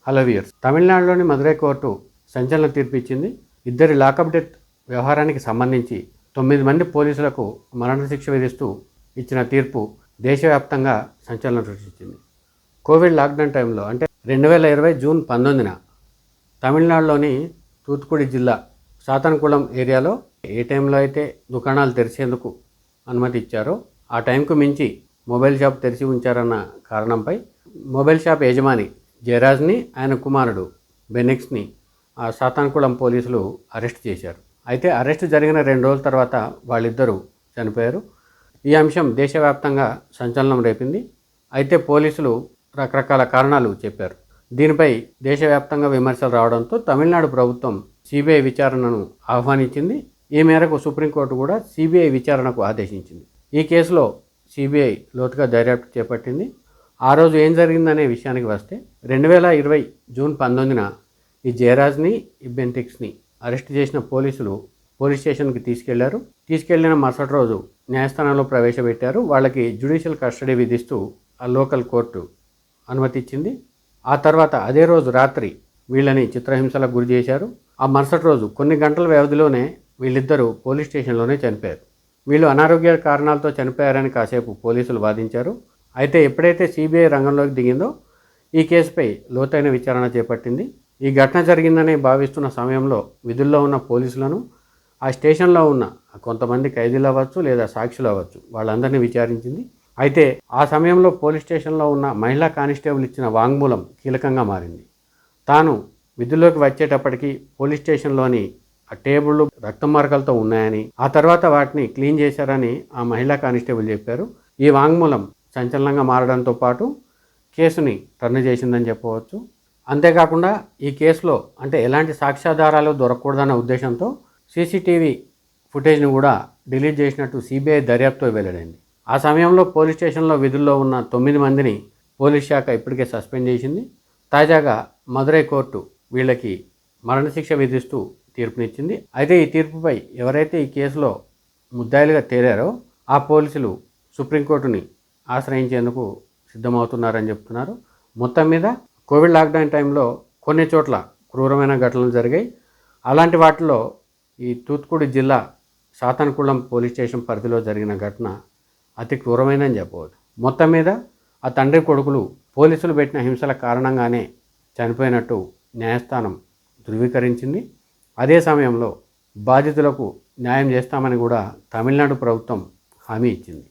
Hello viewers, తమిళనాడులోని Madurai court సంచలన తీర్పు ఇచ్చింది. ఇద్దరి లాకప్ డెత్ వ్యవహారానికి సంబంధించి 9 మంది పోలీసులకు మరణశిక్ష విధిస్తూ ఇచ్చిన తీర్పు దేశవ్యాప్తంగా సంచలనం సృష్టించింది. కోవిడ్ లాక్డౌన్ టైంలో అంటే 2020 జూన్ 19న తమిళనాడులోని తూత్తుకుడి జిల్లా సాతన్కుళం ఏరియాలో ఏ టైంలో అయితే దుకాణాలు తెరిచేందుకు అనుమతి ఇచ్చారో ఆ టైంకు మించి మొబైల్ షాప్ తెరిచి ఉంచారన్న కారణంపై మొబైల్ షాప్ యజమాని జయరాజ్ని, ఆయన కుమారుడు బెనెక్స్ని ఆ సాతాన్కుళం పోలీసులు అరెస్ట్ చేశారు. అయితే అరెస్ట్ జరిగిన 2 రోజుల తర్వాత వాళ్ళిద్దరూ చనిపోయారు. ఈ అంశం దేశవ్యాప్తంగా సంచలనం రేపింది. అయితే పోలీసులు రకరకాల కారణాలు చెప్పారు. దీనిపై దేశవ్యాప్తంగా విమర్శలు రావడంతో తమిళనాడు ప్రభుత్వం సిబిఐ విచారణను ఆహ్వానించింది. ఈ మేరకు సుప్రీంకోర్టు కూడా సిబిఐ విచారణకు ఆదేశించింది. ఈ కేసులో సిబిఐ లోతుగా దర్యాప్తు చేపట్టింది. ఆ రోజు ఏం జరిగిందనే విషయానికి వస్తే 2020 జూన్ 19న ఈ జయరాజ్ని, ఈ బెంటిక్స్ని అరెస్ట్ చేసిన పోలీసులు పోలీస్ స్టేషన్కి తీసుకెళ్లిన మరుసటి రోజు న్యాయస్థానంలో ప్రవేశపెట్టారు. వాళ్ళకి జ్యుడిషియల్ కస్టడీ విధిస్తూ ఆ లోకల్ కోర్టు అనుమతి ఇచ్చింది. ఆ తర్వాత అదే రోజు రాత్రి వీళ్ళని చిత్రహింసలకు గురి చేశారు. ఆ మరుసటి రోజు కొన్ని గంటల వ్యవధిలోనే వీళ్ళిద్దరూ పోలీస్ స్టేషన్లోనే చనిపోయారు. వీళ్ళు అనారోగ్య కారణాలతో చనిపోయారని కాసేపు పోలీసులు వాదించారు. అయితే ఎప్పుడైతే సిబిఐ రంగంలోకి దిగిందో ఈ కేసుపై లోతైన విచారణ చేపట్టింది. ఈ ఘటన జరిగిందని భావిస్తున్న సమయంలో విధుల్లో ఉన్న పోలీసులను, ఆ స్టేషన్లో ఉన్న కొంతమంది ఖైదీలు అవ్వచ్చు లేదా సాక్షులు అవ్వచ్చు, వాళ్ళందరినీ విచారించింది. అయితే ఆ సమయంలో పోలీస్ స్టేషన్లో ఉన్న మహిళా కానిస్టేబుల్ ఇచ్చిన వాంగ్మూలం కీలకంగా మారింది. తాను విధుల్లోకి వచ్చేటప్పటికి పోలీస్ స్టేషన్లోని ఆ టేబుళ్ళు రక్తం మరకలతో ఉన్నాయని, ఆ తర్వాత వాటిని క్లీన్ చేశారని ఆ మహిళా కానిస్టేబుల్ చెప్పారు. ఈ వాంగ్మూలం సంచలనంగా మారడంతో పాటు కేసుని టర్న్ చేసిందని చెప్పవచ్చు. అంతేకాకుండా ఈ కేసులో అంటే ఎలాంటి సాక్ష్యాధారాలు దొరకకూడదన్న ఉద్దేశంతో సీసీటీవీ ఫుటేజ్ని కూడా డిలీట్ చేసినట్టు సిబిఐ దర్యాప్తుతో వెల్లడైంది. ఆ సమయంలో పోలీస్ స్టేషన్లో విధుల్లో ఉన్న 9 మందిని పోలీస్ శాఖ ఇప్పటికే సస్పెండ్ చేసింది. తాజాగా మదురై కోర్టు వీళ్ళకి మరణశిక్ష విధిస్తూ తీర్పునిచ్చింది. అయితే ఈ తీర్పుపై ఎవరైతే ఈ కేసులో ముద్దాయిలుగా తేలారో ఆ పోలీసులు సుప్రీంకోర్టుని ఆశ్రయించేందుకు సిద్ధమవుతున్నారని చెప్తున్నారు. మొత్తం మీద కోవిడ్ లాక్డౌన్ టైంలో కొన్ని చోట్ల క్రూరమైన ఘటనలు జరిగాయి. అలాంటి వాటిలో ఈ తూత్తుకుడి జిల్లా సాతన్కుళం పోలీస్ స్టేషన్ పరిధిలో జరిగిన ఘటన అతి క్రూరమైనని చెప్పవచ్చు. మొత్తం మీద ఆ తండ్రి కొడుకులు పోలీసులు పెట్టిన హింసల కారణంగానే చనిపోయినట్టు న్యాయస్థానం ధృవీకరించింది. అదే సమయంలో బాధితులకు న్యాయం చేస్తామని కూడా తమిళనాడు ప్రభుత్వం హామీ ఇచ్చింది.